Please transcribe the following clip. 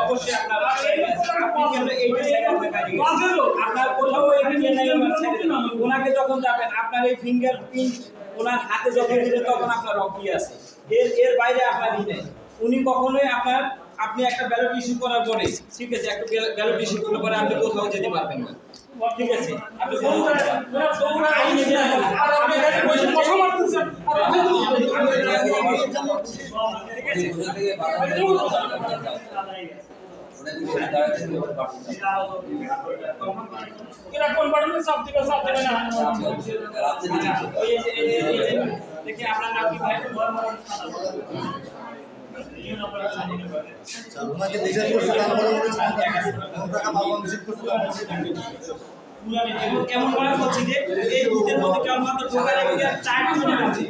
অবশ্যই আপনার কোথাও ওনাকে যখন যাবেন আপনার এই ফিঙ্গারপ্রিন্ট ওনার হাতে যখন দিলে তখন আপনার রকি আছে, এর বাইরে আপনার নেই। উনি কখনোই আপনি একটা ব্যালট ইস্যু করার পরে, ঠিক আছে, একটা ব্যালট ইস্যু করার পরে আপনি কোথাও যেতে পারবেন না, ঠিক আছে। আপনি দেখি আপনার নাম কি ভাই? কেমন মনে হচ্ছে যে এই দুধের মধ্যে কেবলমাত্র ঢোকা রেখে 4 মিনিট আছে।